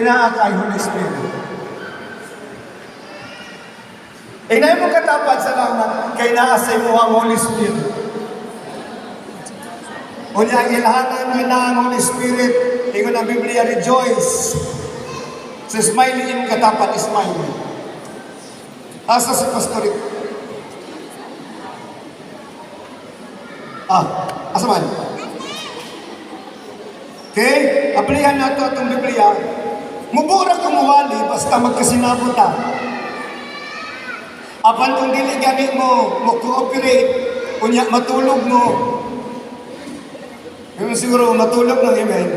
kay naa kay Holy Spirit. Inay mo katapat sa langan, kay naa sa imo ang Holy Spirit. Unya ang ilahanan nga naa ang Holy Spirit, ingon ang Biblia, rejoice. So smiley yung katapat, smiley. Asa si Pastor ito? Asa man? Okay? Aplihan na ito itong Biblia. Mubura ka muwali, basta magkasinabot ta. Apan kung dili gani mo cooperate, unya matulog mo. Yung siguro matulog ng amen.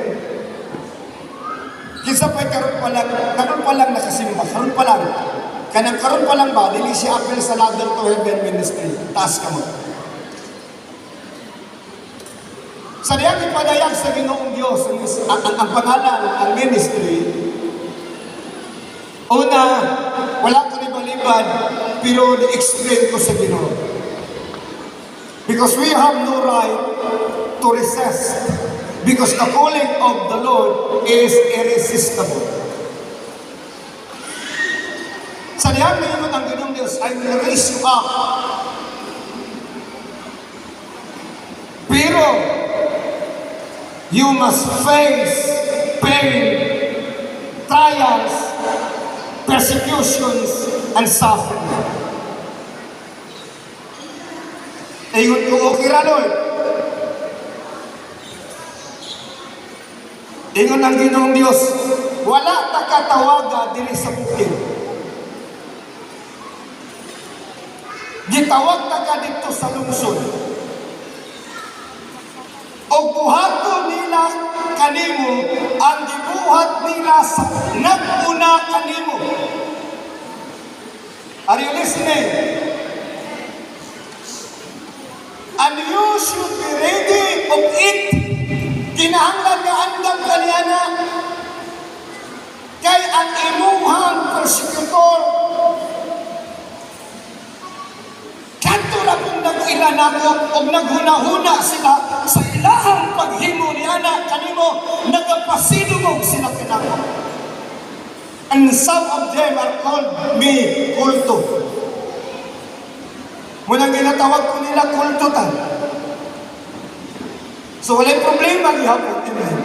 Kinsa pa'y karon pa lang nakasimba, karon pa lang. Kanang karon pa lang ba, dili siya apel sa Ladder to Heaven Ministry. Taas ka mo. Sa diyang ipadayag sa Ginoong Diyos, ang pangalan, ang ministry, una, wala ko ni balibad, pero ni-explain ko sa Ginoo. Because we have no right to resist. Because the calling of the Lord is irresistible. Sa diyang ngayon ang Ginoong Diyos, I will raise you up. Pero, you must face pain, trials, persecutions, and suffering. Ingon ko, okay ra, Lord. Ingon ang Ginoong Diyos, wala ta katawaga diri sa bukid. Gitawag ta ka dito sa lungsod. O buhaton nila kanimo ang gibuhat nila sa naguna kanimo. Are you listening? And you should be ready of it. Kinahanglan nga andam kaniyana kay ang imuhang persecutor kanto ra kung nag-ilan ako o naghuna-huna sila sa ilahang paghimo niya na kanimo nagapasidugog sila kinako. And some of them are called me kulto. Munang ginatawag ko nila kulto ta. So walay problema gihapon, amen.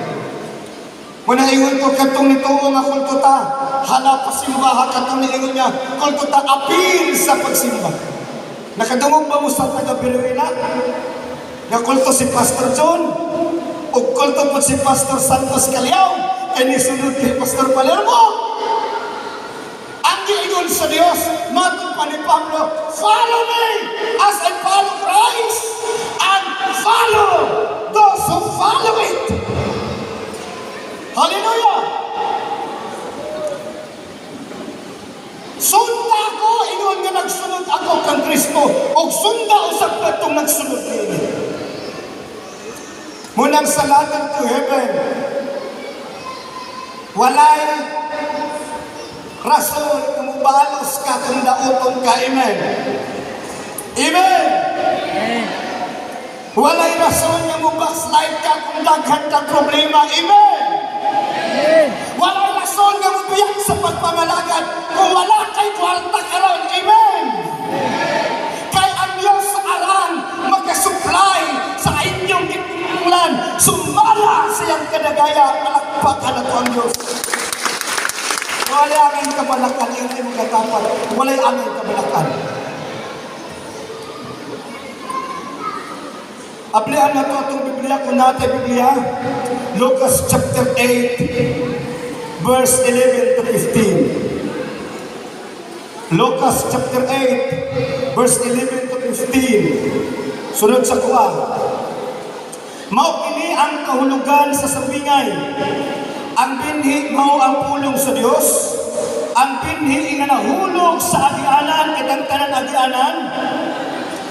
Muna ingon ko katong nituo nga kulto ta, hala pasimbaha katong niingon niya, kulto ta apil sa pagsimba. Nakadungog ba mo sa taga-Biruina? Nakulto si Pastor John, o kulto po si Pastor Santos Caliao, kay nisunod kay Pastor Palermo. Ang giingon sa Dios, matod pa ni Pablo, follow me as I follow Christ, and follow those who follow it. Hallelujah! Sunda ko, ingon nga nagsunod ako kang Kristo, o sunda usap ko itong nagsunod niya. Munang sa Ladder to Heaven, walay rason kung mubalos ka kung daotong ka, amen. Amen. Walay rason nga mubackslide ka kung daghan ka problema, amen. Walay rason nga mubiyak sa pagpamalagad kung wala kay kwarta karon, amen. Kay ang Diyos sa aran magkasupply sa inyong gitunglan, sumala siyang kadagaya, palakpakan na ito ang Diyos. Walay aming kabalakan, hindi mo katapat, walay aming kabalakan. Aplihan na ito itong Biblia, kung natin Biblia, Lucas chapter 8, verse 11 to 15. Lucas chapter 8, verse 11 to 15. Sunod sa kuha. Mao kini ang kahulugan sa sambingay. Ang binhi mao ang pulong sa Dios. Ang binhi nga nahulog sa agianan, kitang tanan agianan.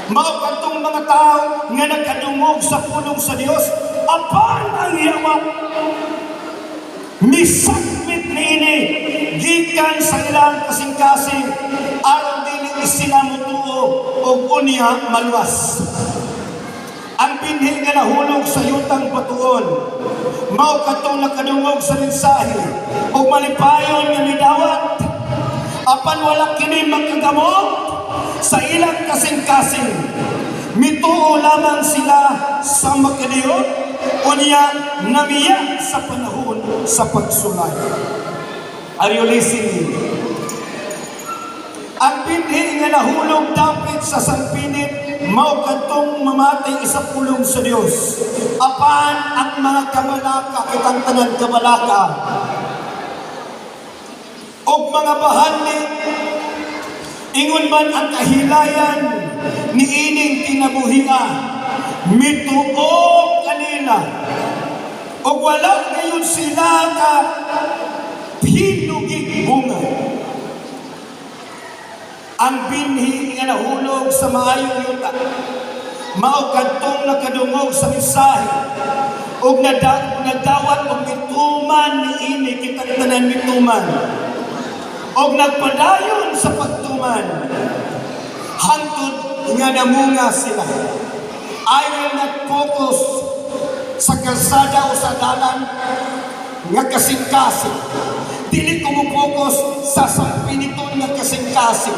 Mao kadtong mga tao nga nagkadungog sa pulong sa Dios, apan ang yawa misakmit niini gikan sa ilang kasing-kasing aron dili sila mutuo og unya maluwas. Ang binhi nga nahulog sa yutang batuon, mao kadtong nakadungog sa mensahe, ug malipayon nga midawat, apan wala kini makagamot sa ilang kasing-kasing. Mituo lamang sila sa makadiyot, unya namiya sa panahon sa pagsulay. Are you listening? Ang binhi nga nahulog dapit sa sangpinit, mao kadtong mamatay isa pulong sa Dios. Apan ang mga kabalaka, kitang tanan kabalaka, og mga bahani, ingon man ang kahilayan ni ining kinabuhia, mituog kanila, og wala gayon sila ka hinugig bunga. Ang binhi nga nahulog sa maayong yuta, mao kadtong nakadungog sa mensahe, ug nadawat og mituman ni ini kitang tanan mituman, og nagpadayon sa pagtuman, hangtod nga namunga sila. I will not focus sa kalsada o sa dalan nga kasing-kasing. Dili ko mo focus sa sampiniton nga kasing-kasing.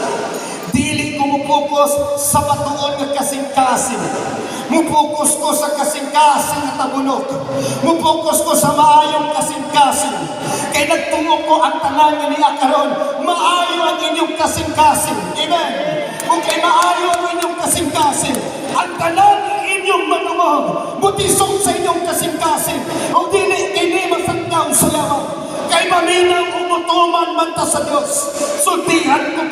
Dili ko mo focus sa batuon nga kasing-kasing. Mo focus ko sa kasing-kasing nga tabunok. Mo focus ko sa maayong kasing-kasing. Kay nagtungo ko ang tanan nga niya karon, maayo ang inyong kasing-kasing. Amen. Kung kay maayo ang inyong kasing-kasing, ang tanan ng inyong manungog, butisong sa inyong kasing-kasing, o dili kini masagdaw sa yaman. Kay maminang umutuman man ta sa Dios, sultihan ko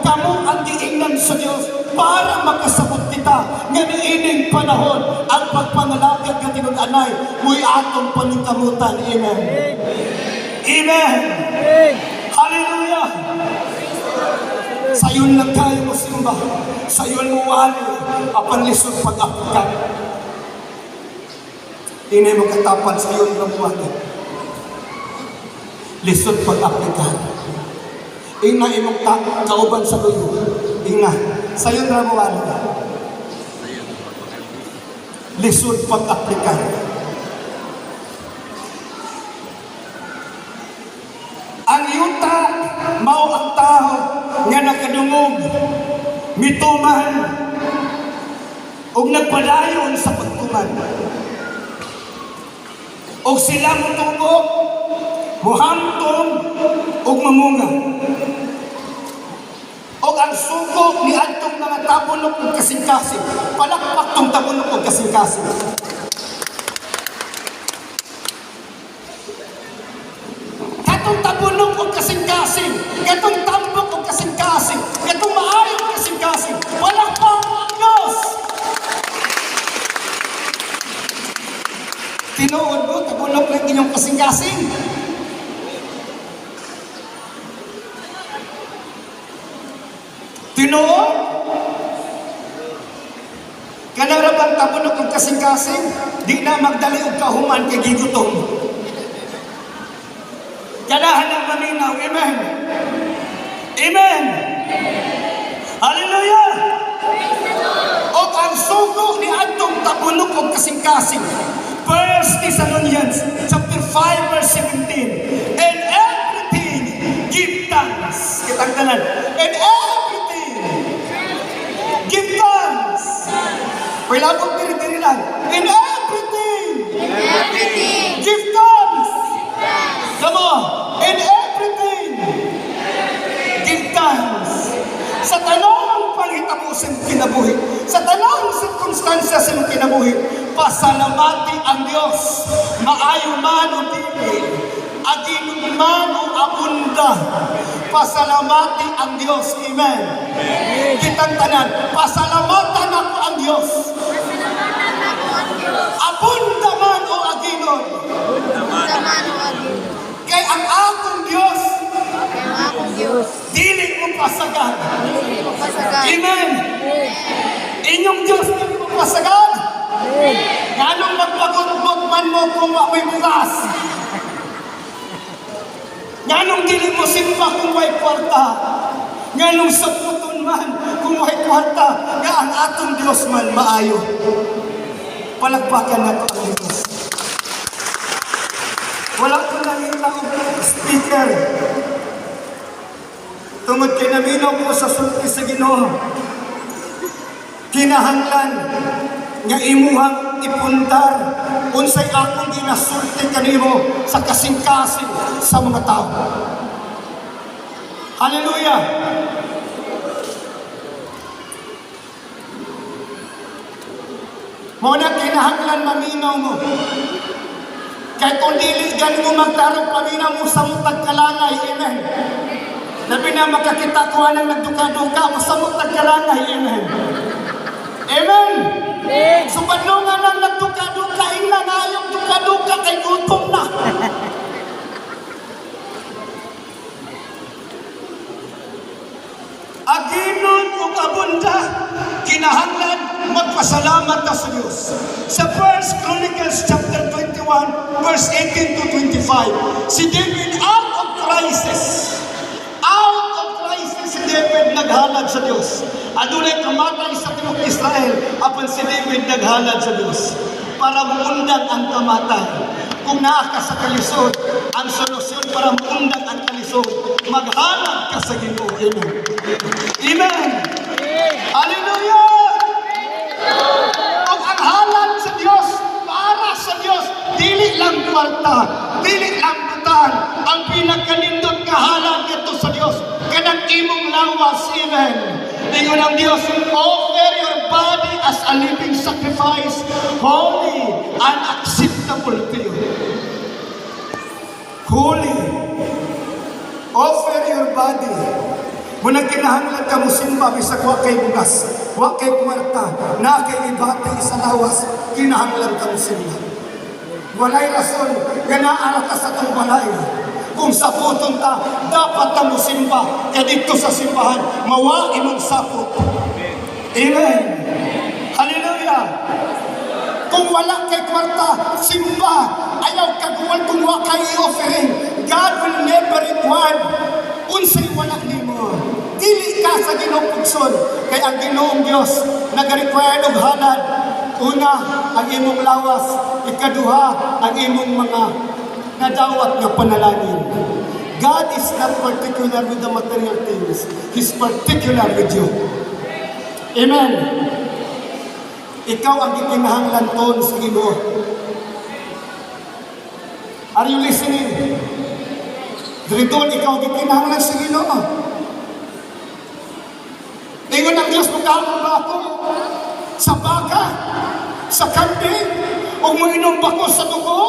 kamo ang giingnan sa Dios para makasabot kita nga niining panahon ang pagpangalagad nga tinud-anay mo'y atong paningkamutan. Amen. Amen. Hallelujah. Sayon lang tayo mo simba, sayon mo wali, apan lisod pag-apikan. Hindi mo katapan sayon lang wali. Lisod pag-aplikan. Ina imong kauban sa luyo. Ina, sayon ra mo ano. Lisod pag-aplikan. Ang yuta mao ang tao nga nakadungog, mituman, ug nagpadayon sa pagtuman. Og sila mutubo, muhamtong ug mamunga. Og ang sugo ni adtong mga tabunok ug kasing-kasing, palakpak tong tabunok ug kasing-kasing. Katong tabunok ug kasing-kasing, katong tambok ug kasing-kasing, katong maayo ug kasing-kasing, palakpak ang Dios. Tinuod mo, tabunok lang inyong kasing-kasing. Tinuod? Kanang rabang tabunok ng kasing-kasing, di na magdali og kahuman kay gigutom. Ganahan ng maminaw. Amen. Amen. Hallelujah. O ang sugo ni adtong tabunok og kasing-kasing. 1 Thessalonians chapter 5 verse 17. And everything give thanks. Kitang tanan. And everything give thanks. Wala akong diri-diri lang. In everything. Give thanks. Come on. In everything. Give thanks. Sa tanong panghitabo sa kinabuhi, sa tanong sirkunstansya sa kinabuhi, pasalamati ang Diyos. Maayo man o dili, agin man o abunda, pasalamati ang Diyos. Amen. Kitang tanan, pasalamatan ako ang Diyos. Abunda man o aginon. Kay ang akong Diyos, dili mo pasagad. Amen. Inyong Diyos dili mo pasagad. Ganong magpagot-bot man mo kung may bukas. Ganong dili mo simpa kung may kwarta. Ganong saputon man kung may kwarta. Nga ang atong Diyos man maayo. Palagpakan na ito ang Diyos. Wala ko nakita ang speaker. Tungod kay naminaw ko sa sulti sa Ginoo. Kinahanglan nga imuhang ipundar unsay akong ginasulti kanimo sa kasing-kasing sa mga tao. Hallelujah! Muna kinahanglan maminaw mo. Kaya kung dili ganin mo magtarong paminaw mo sa mutag kalanay, amen. Labi na makakita ko anang nagduka-duka mo sa mutag kalanay, amen. Amen! So padlungan ang nagduka-duka, ina na yung duka-duka kay gutom na. Aginon o abunda, kinahanglan magpasalamat ka sa Diyos. Sa 1 Chronicles chapter 21, verse 18 to 25, si David out of crisis si David naghalad sa Diyos. Adunay kamatay sa tibuok Israel, apan si David naghalad sa Diyos para muundan ang kamatay. Kung naa ka sa kalisod, ang solusyon para muundan ang kalisod, maghalad ka sa Ginoo. Amen. Amen. Hallelujah! Kung ang halad sa Diyos, para sa Diyos, dili lang kwarta, dili lang butan, ang pinagkalindot nga halad nito sa Diyos, kanang imong lawas, amen. Ingon ang Diyos, offer your body as a living sacrifice, holy and acceptable to you. Holy. Offer your body. Muna kinahanglan ka mo simba, bisag wa kay bugas, wa kay kwarta, na kay ibati sa lawas, kinahanglan ka mo simba. Walay rason, ganaara ka sa itong balay. Kung saputon ta, dapat ta mo simba. Kaya dito sa simbahan, mawa imong sapot. Amen. Hallelujah. Kung wala kay kwarta, simba. Ayaw kaguwal kung wa kay offering. God will never require unsay wala nimo. Dili ka sa Ginoo pugson. Kay ang Ginoong Dios nag-require og halad. Una, ang imong lawas. Ikaduha, ang imong mga nadawat nga panalangin. God is not particular with the material things. He's particular with you. Amen. Ikaw ang gikinahanglan ton sa Ginoo. Are you listening? Dito, ikaw gikinahanglan sa Ginoo. Ingon ang Diyos, magkano ba ako? Sa baka? Sa kambing? O moinom ba ko sa dugo?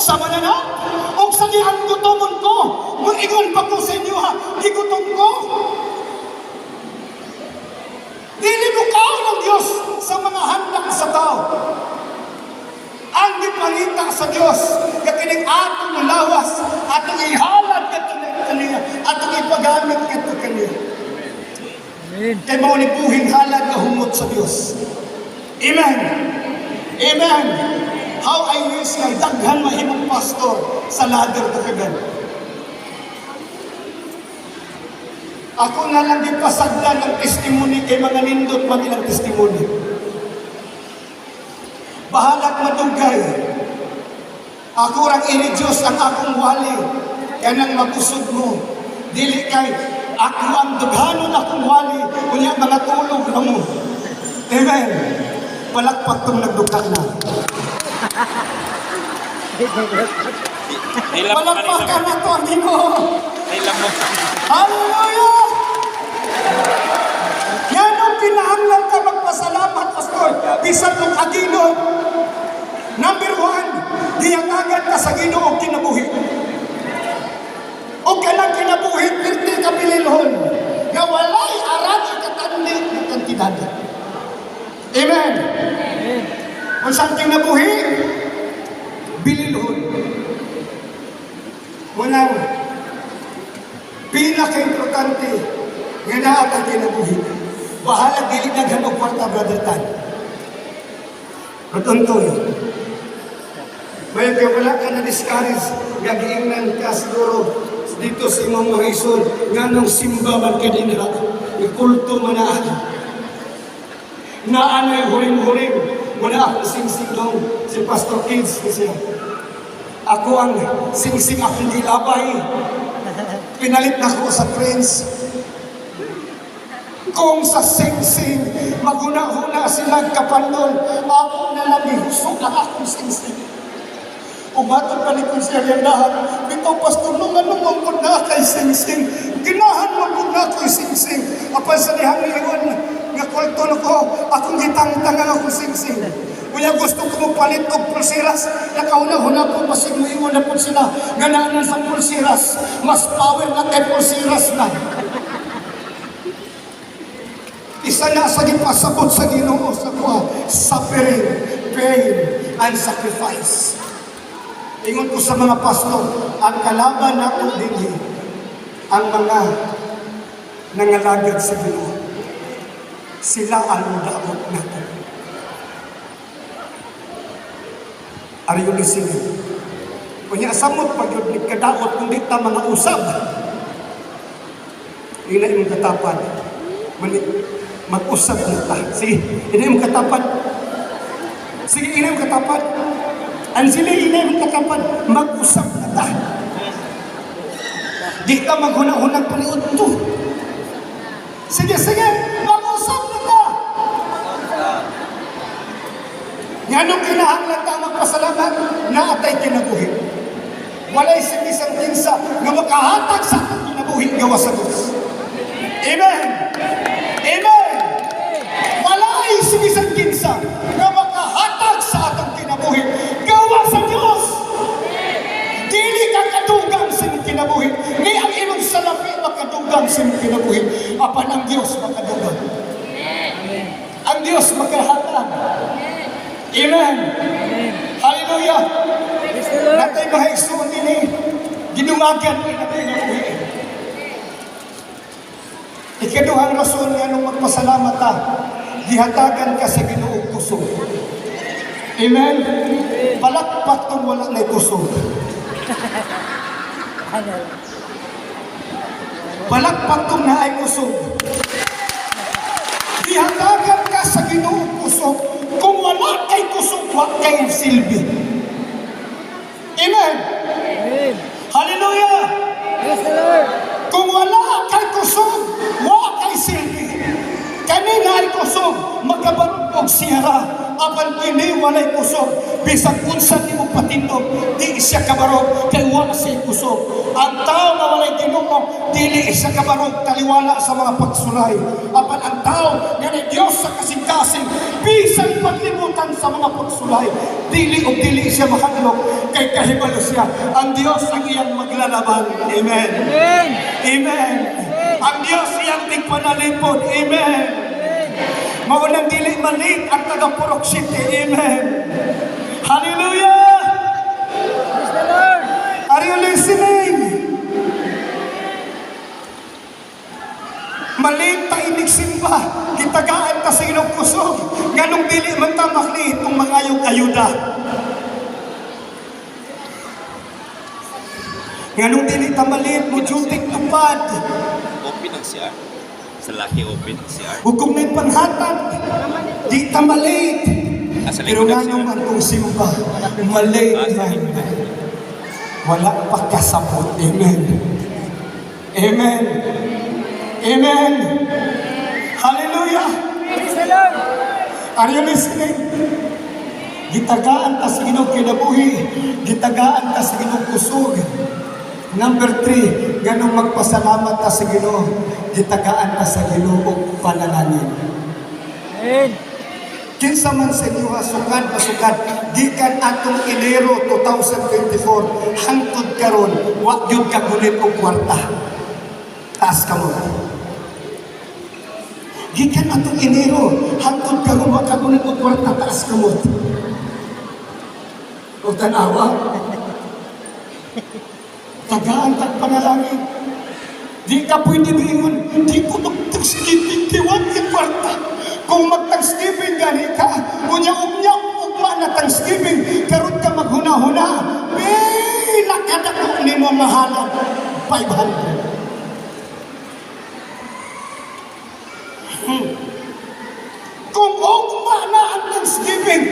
Sa mananap? O sa dihan gutomon ko? Moingon ba ko sa inyo ha? Gigutom ko? Dili mo kao ng Diyos sa mga handang sa tao. Ang gipangita sa Diyos, kakining atong lawas, atong ihalad kato kaniya, atong ipagamit kato kaniya. Kaya maunipuhin halad na humot sa Diyos. Amen. Amen. How I wish na daghan mahimong pastor sa lager na kagan. Ako nga lang di pasagdan ng testimony kay mga nindot magilang testimony. Bahalag madugay. Ako rang i-reduce ang akong wali. Yan ang mabusog mo. Dili kay ako ang dughanon akong wali. Kunya mga tulog na mo. Amen. Palakpak itong nagdugha na. Palakpakan na ito ang Ginoo. Hallelujah! Yan ang pinahanglan ka magpasalamat, Pastor. Bisan mong agino. Number 1, diyangagan ka sa Ginoo kinabuhi. O ka lang kinabuhi, pirti ka bililhon. Nga walay arat ikatandi ng kantidad. Amen. Kung saan kinabuhi, bililhon. Munang pinaka-importante nga naatang kinabuhi. Bahala dili daghan og kwarta, Brother Tan. At untoy, may kaya wala ka na-discourage, nga giingnan ka siguro dito sa imong mga isod, nga nung simba man ka din ikulto man na anay huring-huring, Muna ako sing-sing dong, si Pastor Kids siya. Ako ang sing-sing akong gilabay. Pinalit na ko sa Prince. Kung sa sing-sing, maguna-huna silang kapandol, ako na nabihusok ang akong sing-sing. Umatod pa ni Kunsya Liandahan, ito Pastor, nung anong po na kay sing-sing, ginahan mo po na kay sing-sing. Apan sa dihang iwan, nga kulto ko, akong gitang-tangang akong sing-sing. Kaya gusto ko palit og pulsiras, nakauna-huna po masig mo iwan na po sila, ganaanan sa pulsiras, mas power na kay pulsiras na. Isa na sa gipasabot sa Ginoo sa kuha, suffering, pain, and sacrifice. Ingon ko sa mga pastor, ang kalaban nato dinhi, ang mga nangalagad sa Ginoo. Sila ang daot nato. Are you listening? Kanya samot pag yun kadaot kung di ta mga usab. Ina imong katapan. Mag-usab na ta. Sige, ina imong katapan. Sige, ina imong katapan. Ang sila ina imong katapan, mag-usab na ta. Di ka maghuna-hunag paniud to. Sige, mag-usab na ta. Nganong kinahanglan ta magpasalamat na atay kinabuhi. Walay sinisang kinsa nga makahatag sa atong kinabuhi gawa sa Diyos. Amen! Amen! Walay sinisang kinsa nga makahatag sa atong kinabuhi gawa sa Diyos. Dili ka kadugang sa imong kinabuhi. Ni ang imong salapi makadugang sa imong kinabuhi. Apan ang Diyos makadugang. Ang Diyos makahatag. Amen. Hallelujah. Natay mahigsuon din gidumagan ni natay na buhi. Ikaduhang rason nga nung magpasalamat ta, gihatagan ka sa Ginoo kusog. Amen. Palakpak tong wala na kusog. Palakpak tong naay kusog. Gihatagan ka sa Ginoo kusog. Kung wala kay kusog, wala kay silbi. Amen. Amen. Hallelujah. Praise the Lord. Kung wala kay kusog, wala kay silbi. Kanina ay kusog, magkabarog og siyara. Apan kini walay kusog, bisag unsa nimo patindog, di siya kabarog kay wala siya kusog. Ang tao nga walay Ginoo, dili siya kabarog taliwala sa mga pagsulay. Apan ang tao nga ni Dios sa kasing-kasing, bisag paglibutan sa mga pagsulay, dili siya makadlok kay kahibalo siya. Ang Dios ang iyang maglalaban. Amen. Amen. Amen. Ang Dios iyang tigpanalipod. Amen. Maunang dili malit ang taga-Purok City. Amen. Hallelujah! Praise the Lord! Are you listening? Malit ta inig simba. Gitagaan ta sa ilong kusog. Ganong dili man ta makli itong mga ayuda. Ganong dili ta malit mo jutik tupad. Open ang CR. Sa laki open CR. Hukom na'y panghatag, di ta malate. Pero nga naman kung simba, malate man. Wala pa kasabot. Amen. Amen. Amen. Hallelujah. Praise the Lord. Are you listening? Gitagaan ta sa Ginoo kinabuhi, gitagaan ta sa Ginoo kusog. Number 3, ganong magpasalamat ta sa Ginoo, gitagaan ta sa Ginoo og panalangin. Amen. Kinsa man sa inyo pasukad, gikan atong Enero 2024 hangtod karon, wa gyud ka gulit og kwarta. Taas ka mo. Gikan atong Enero hangtod karon, wa ka gulit og kwarta, taas ka mo. O tanawa. Tagaan kang panalangin. Di ka pwede bingon, di ko mag-thanksgiving kiwan kwarta. Kung mag-thanksgiving gani ka, unya-unyang ugma na thanksgiving, karon ka maghuna-huna, nakadako ni mo mahalan, 500. Kung ugma na ang thanksgiving,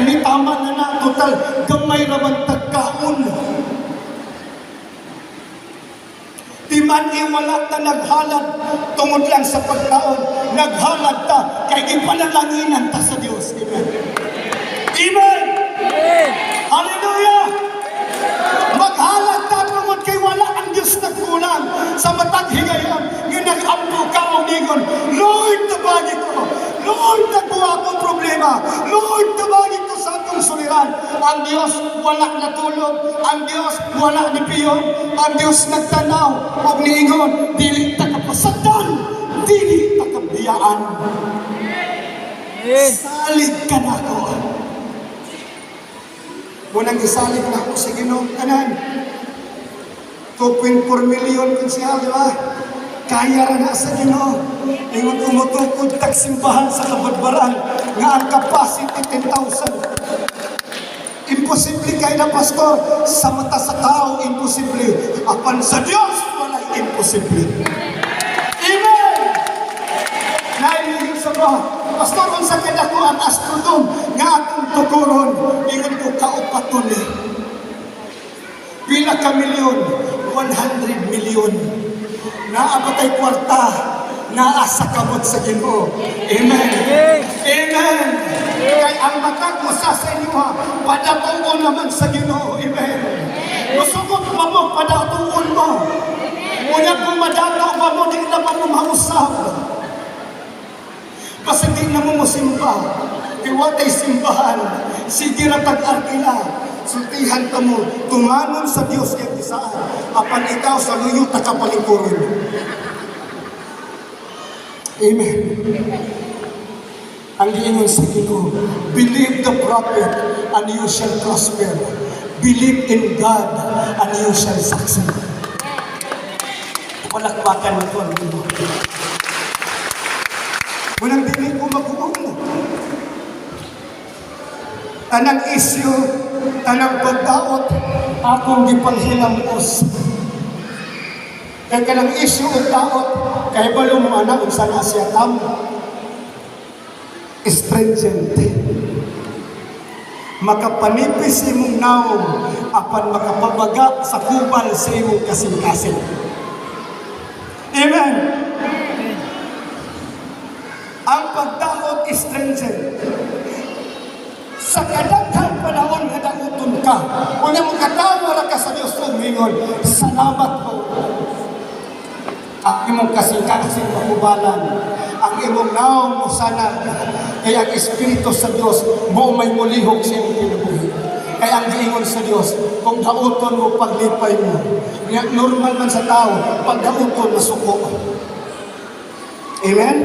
Kani tama na total gamay raman tagkaon. Di man iwala ta naghalad tungod lang sa pagkaon. Naghalad ta kay ipanalanginan ta sa Dios. Amen. Amen. Amen. Hallelujah. Maghalad ta tungod kay wala ang Dios nagkulang sa matag higayon nga nag-ampo ka og ningon, Lord, tabagi ko. Lord, nagbuha akong problema. Lord, tabagi ko sa atong suliran. Ang Dios wala natulog. Ang Dios wala nipiyong. Ang Dios nagtanaw og niingon, dili ta kapasagdan, dili ta kabiyaan. Amen. Salig ka na ako. Unang isalig na ako sa Ginoo kanan. 2.4 million kung siya, di ba? Kaya ra na sa Ginoo. Ingon umutukod tagsimbahan sa kabadbaran nga ang capacity 10,000. Imposible kay na pastor, sa mata sa tao imposible. Apan sa Dios wala imposible. Amen. Nainigil sa ba? Pastor, unsa kada ko ang astrodome nga akong tukuron, ingon ko kaupaton ni. Pila ka milyon? 100 milyon. Naabatay kwarta, naasa kamot sa Ginoo. Amen. Amen. Kay ang matag mo sa inyo ha, padatuon naman sa Ginoo. Amen. Musugot pa mo, padatuon mo. Una kung madataw pa mo, di na pa mo mausap. Kasi di na mo musimba. Iwatay simbahan. Sige na tag-arkila. Sultihan ka mo, tumanon sa Diyos yung isaan. Apan ikaw sa luyo takapalikurin. Amen. Ang giingon sa Ginoo, believe the prophet and you shall prosper. Believe in God and you shall succeed. Palakpakan mo ito ang Ginoo. Walang dili ko mag-uong. Tanang isyu, tanang pagdaot, akong gipanghilamos. Kaya kanang isyu o daot, kaya balo mo anak kung saan asya tam. Stringent. Makapanipis imong naong, apan makapabaga sa kubal sa imong kasing-kasing. Amen. Ang pagdaot stringent. Sa kadaghang panahon nga dauton ka, una mo katawara ka sa Diyos umingon, salamat po. Ang imong kasing-kasing makubalan, ang imong naong mo sana, kaya ang Espiritu sa Diyos, mo may mulihog sa imong kinabuhi. Kaya ang giingon sa Diyos, kung dauton mo, paglipay mo. Normal man sa tao, pag dauton, masuko. Amen?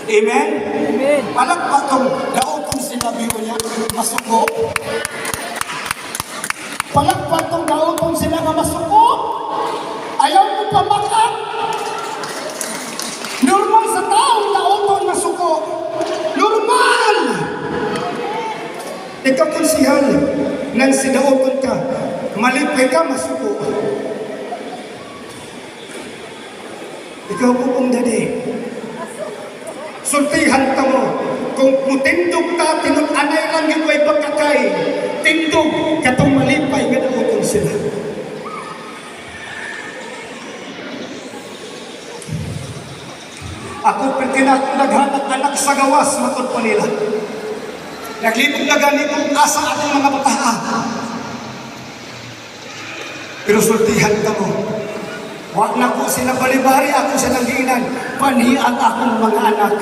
Amen? Amen. Palagpatong daotong sinabi ko niya, masuko. Palagpatong daotong sila nga masuko. Ayaw mo pamakat. Normal sa tao, daotong masuko. Normal! Ikaw konsihan, nang sidaotong ka, malipay ka, masuko. Ikaw pupong dadi. Sultihan ka mo. Kung mutindog ka, tinut-anay lang yung may pagkakay. Tindog, katong malipay, nga nautong sila. Ako naghanap anak sa gawas, matod pa nila. Naglibog na ganitong asa atong mga bataha. Pero sultihan ka mo. Wag na ko sila balibari, ako silang giinan. Panhian akong mga anak.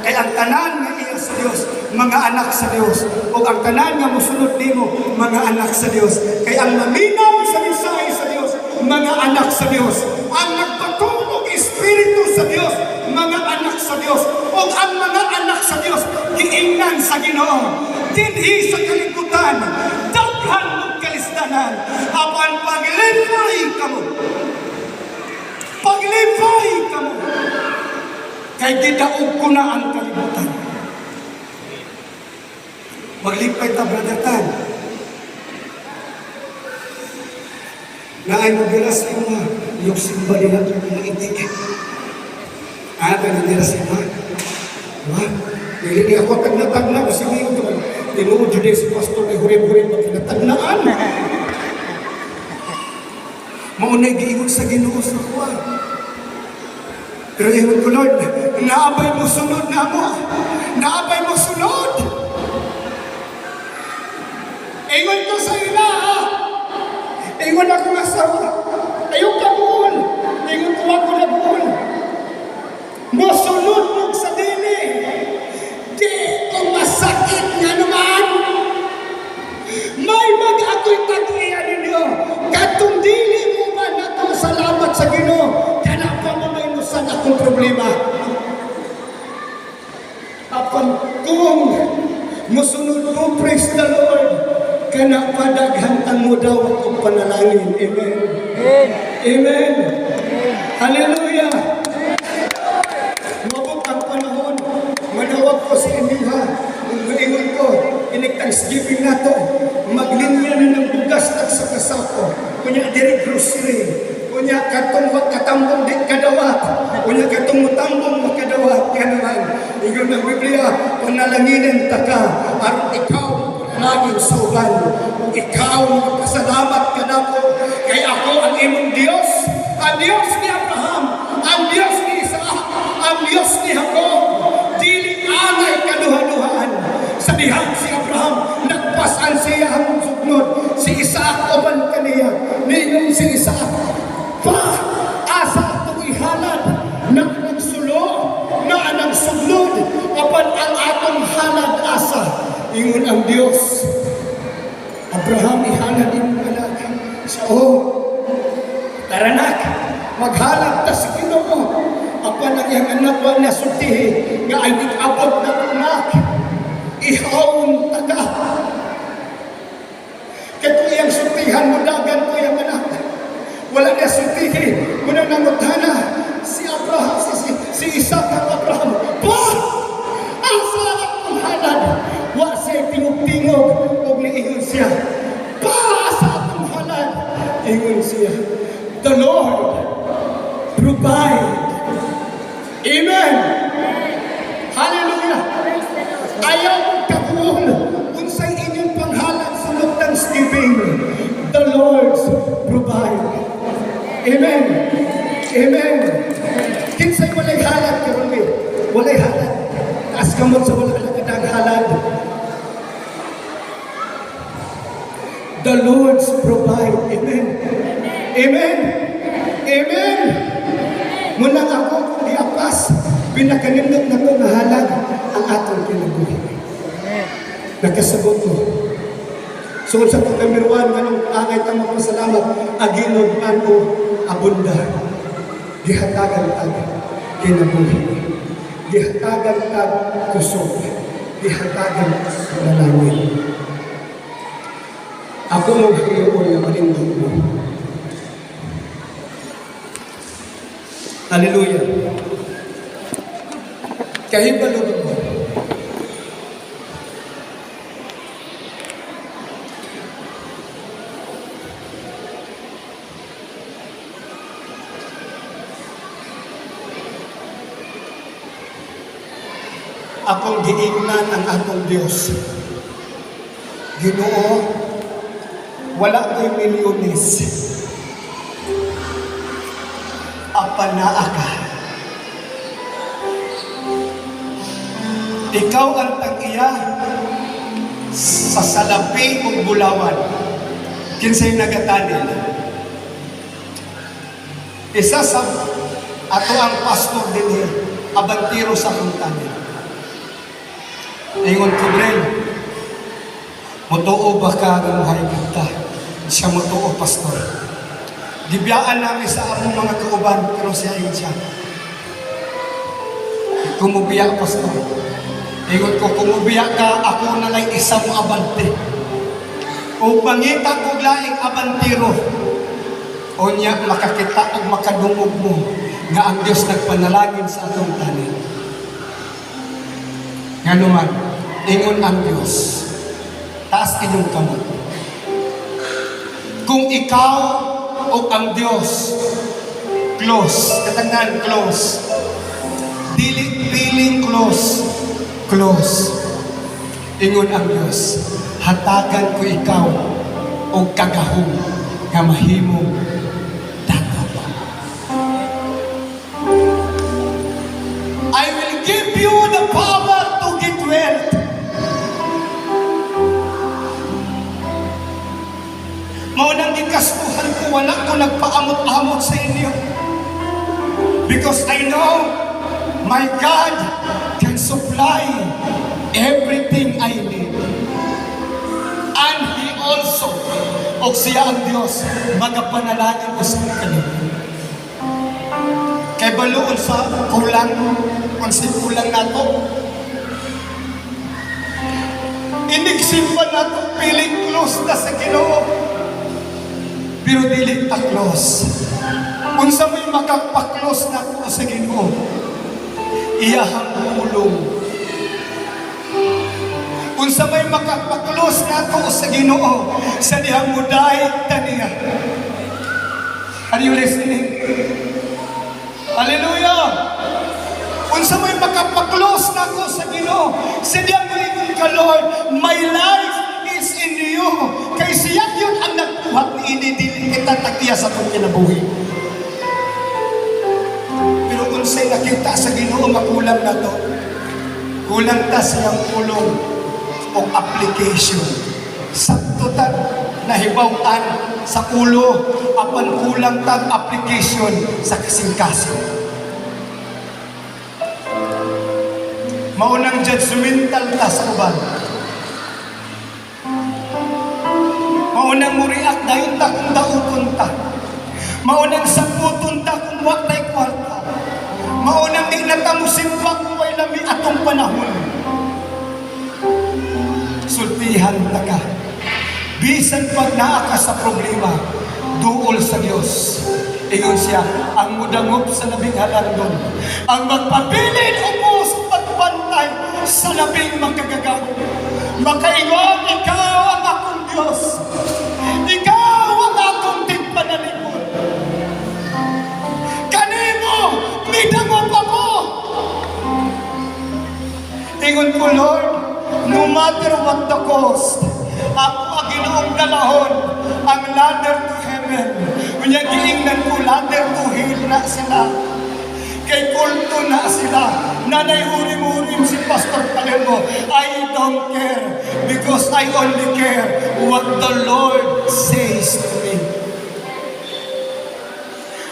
Kaya ang tanan nga iya sa Diyos, mga anak sa Diyos. O ang tanan nga musunod nimo, mga anak sa Diyos. Kaya ang maminaw sa mensahe sa Diyos, mga anak sa Diyos. Ang nagpatulog Espiritu sa Diyos, mga anak sa Diyos. O ang mga anak sa Diyos, giingnan sa Ginoo. Dinhi sa kalibutan, daghan mong kalisdanan. Apan paglipay ka mo. Paglipay ka mo. Kay gidaog ko na ang kalibutan. Maglipay ta, Brother Tan. Naay mo biras sa mga yung simba nila ng itik. Ata na nila sa mga. Diba? Dili ako tag-natag na kasi may ito. tinuod jud sa pastor ay hurib-hurib magkinatagnaan. Maunay giingon sa Ginoo sa kuwan. Pero ingon ko, Lord, naabay mo sunod na mo. Naabay mo sunod. Ingon ko sa ila, ha? Ingon ako asawa. Ayaw ka buon. Ingon ko ako na buon. Mosunod mo sa dili. Di ko masakit nga naman. May mag-ako'y tag-iya ninyo. Katong dili mo ba na itong salamat sa Ginoo? Kana pa mo may nusan akong problema. Apan kung musunod mo, praise the Lord, kana pa daghantang mo daw akong panalangin. Amen. Amen. Amen. Hallelujah. Mabot ang panahon. Manawag ko sa inyo, ha. Ingon ko, inig-thanksgiving na to. Maglinya na ng bugas at sa kasako. Kunya diri grocery. Kunya katong katambong di kadawat. Kunya katong mutambong makadawat. Yan naman. Ingon ng Biblia, panalanginin ta ka. Aron ikaw laging sugan. Ikaw magpasalamat ka na ko. Kay ako ang imong Diyos. Ang Diyos ni Abraham. Ang Diyos ni Isaac. Ang Diyos ni Jacob. Dili angay kaduha-duhaan. Sa dihang si Abraham, nagpasan siya ang sugnod. Si Isaac oban kaniya. Ninong si Isaac, pa, asa itong ihalad na anang sulo, na anang sugnod, oban ang atong halad asa. Ingon ang Diyos, Abraham, ihalad din mo anak. So, taranak, maghalap ta si Ginoo. Apan ang iyang anak wa na sultihi, nga ay abot na anak. Ihawon taga. Kaya kung iyang sultihan mo dagan ko iyang anak. Wala na sultihi. Muna nangutana si Abraham, si Isaac ang Abraham. Pa! Asa akong halad. Wa siya tingog-tingog o niingon siya. Pa! Asa akong halad. Ingon siya. The Lord provide. Amen. Hallelujah. Ayaw mong kakuon unsay inyong panghalad sunod Thanksgiving. The Lord's provide. Amen. Amen. Kinsay walay halad karon mi? Walay halad. Taas kamot sa wala kadang halad. The Lord's provide. Amen. Amen. Amen. Muna ako kung diapas, pinakanindot na ito na halad ang atong kinabuhi. Nakasabot ko. So sa pagkamiruan, anong angay ka magpasalamat, aginod man o abunda. Gihatagan tag kinabuhi. Gihatagan tag kusog. Gihatagan malangin. Ako mong hiyoon na malindog mo. Hallelujah. Kahibalo mo. Akong giingnan ang atong Diyos. Ginoo, wala ko'y milyones. Apanaa ka. Ikaw ang tag-iya sa salapi o bulawan. Kinsay nagatanin. Isa sa ato ang pastor din abantiro sa kuntanin. Ingon ko rin, mutuo ba ka ng buhay kita? Siya mutuo, pastor. Gibiyaan namin sa among mga kauban, pero siya ay siya. Kumubiya, pastor. Ingon ko, kumubiya ka, ako na lang isa mo abante. O pangita ko laing abantiro, o niya makakita o makadungog mo, nga ang Diyos nagpanalangin sa atong tanin. Nga naman, ingon ang Diyos, taas inyong kamot. Kung ikaw o ang Diyos, close, katandaan, close. Dili, feeling close, close. Ingon ang Dios, hatagan ko ikaw o kagahom nga mahimong dakop. I will give you the power to get wealth. Maunang gikaspuhan ko, wala ko nagpaamot-amot sa inyo. Because I know my God can supply everything I need. And He also, o siya ang Diyos, magapanalangin ko sa kanila. Kay baluon sa kulang, kung si kulang nato, inigsimpan nato, piling close na sa Ginoo. Pero dili ta close. Kung sa may makapaklos na ko sa Ginoo, iyahang ulong. Kung sa may makapaklos na ko sa Ginoo, sa dihang muday taniya. Are you listening? Hallelujah! Kung sa may makapaklos na ko sa Ginoo, sa dihang muday ka, Lord, my life is in you. Kay siya yun ang nagbuhat ni inidili kita takiya sa itong kinabuhi. Pero kung sa'y nakita sa Ginoo, makulang na to. Kulang ta siyang ulong o application. Saktutan na hibawtan sa ulo, apan kulang tang application sa kasing-kasing. Maunang judgmental ta sa uban. Maunang muriak dahil ta kung daupon ta. Maunang saputon ta kung watay kwarta. Maunang di na ta musimbak kung way lami atong panahon. Sultihan ta ka. Bisan pag naa ka sa problema, duol sa Diyos. Ingon siya, ang mudangop sa labing halandon, ang magpabilin upo sa pagbantay sa labing magkagagaw. Makaingon, ikaw ang akong Diyos. Ikaw ang akong tigpanalipod. Kanimo, midangop ako. Ingon ko, Lord, no matter what the cost, ako ang Ginoong dalahon, ang ladder to heaven. Kunya giingnan ko, ladder to hell na sila. Kay kulto na sila. Nanay urim-urim si Pastor Palermo. I don't care because I only care what the Lord says to me.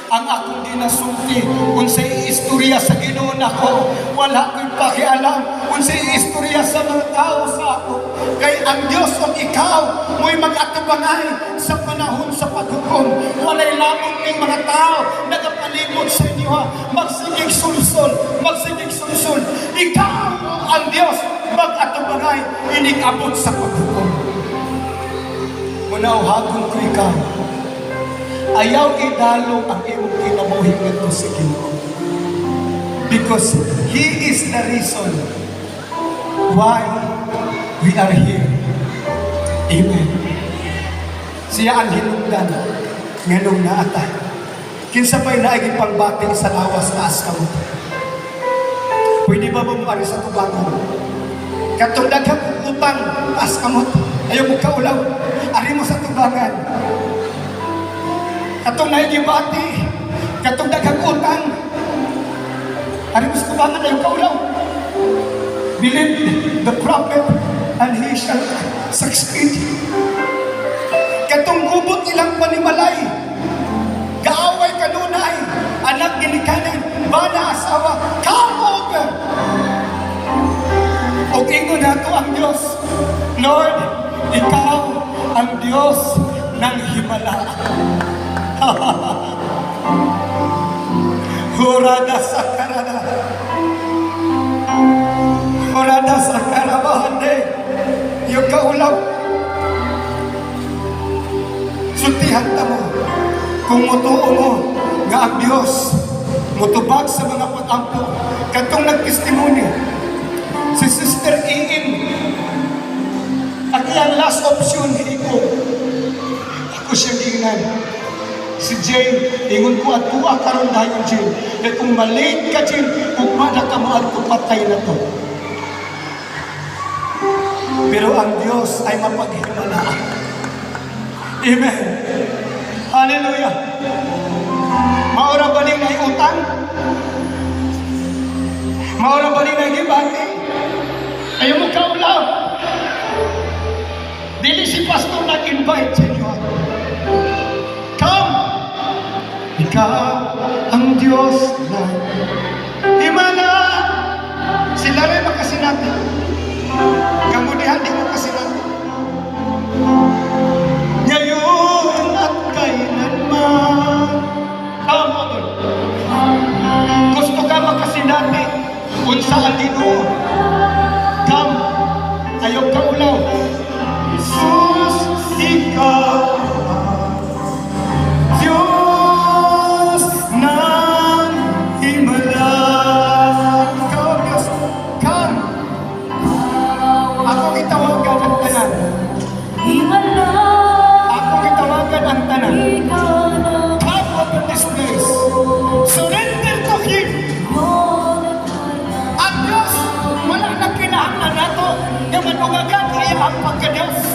Ang akong ginasulti, kung sa'y istorya sa Ginoo nako, wala ko'y pakialam. Kung sa'y istorya sa mga tao sa ako, kay ang Diyos o ikaw mo'y mag-atubangay sa panahon sa paghukom. Walay lamang ng mga tao nagapalibot sa inyo ha. Magsigig sulsol, magsigig sulsol. Ikaw ang Diyos mag-atubangay, inig-abot sa paghukom. Munauhagon ko ikaw. Ayaw idalong ang iyong kinabuhi nito sa Ginoo. Because He is the reason why we are here. Amen. Siya ang hinungdan nganong naatay. Kinsabay na ay pangbating sa lawas na askamot. Pwede ba bumari sa tubangan? Katong daghang utang askamot. Ayaw mo kaulaw. Ari mo sa tubangan. Katong naigibati, katong daghang utang, ari mo sa tubangan ayaw kaulaw. Believe the prophet and he shall succeed. Katong gubot ilang panimalay, gaaway kanunay, anak ginikanan, bana asawa, kamog. O ingon nato ang Diyos, Lord, ikaw ang Diyos ng himala. Hurada sa karada. Hurada sa karabahande. Yung kaulaw. Sultihan ta mo. Kung mutuo mo nga ang Diyos mutubag sa mga pag-ampo. Katong nagtestimony si Sister Iin, ang iyang last option hiko. Ako siya gingan. Si Jane, ingon ko at tuwa karon dayon Jane. Kaya kung malate ka Jane, kung mada ka mo at patay na to. Pero ang Diyos ay mapaghimalaan. Amen. Hallelujah. Maura ba ning may utang? Maura ba ning nagibati? Ayaw mo kaulaw. Dili si pastor nag-invite sa inyo. Come! Ikaw ang Diyos na himala. Sila rin makasinati. Kamudihan di mo kasinati. Ngayon at kailanman. Tama doon. Gusto ka makasinati. Unsa ang Ginoo. Come! Ayaw ka ulaw. Jesus, ikaw ang Diyos ng himala. Ikaw ang Diyos. Come! Ako kitawagan ang tanan. Ako kitawagan ang tanan. Come open this place. Surrender to Him. Ang Diyos, wala na kinahanglan nato. Yung manugagan, kaya ang pagka-Diyos.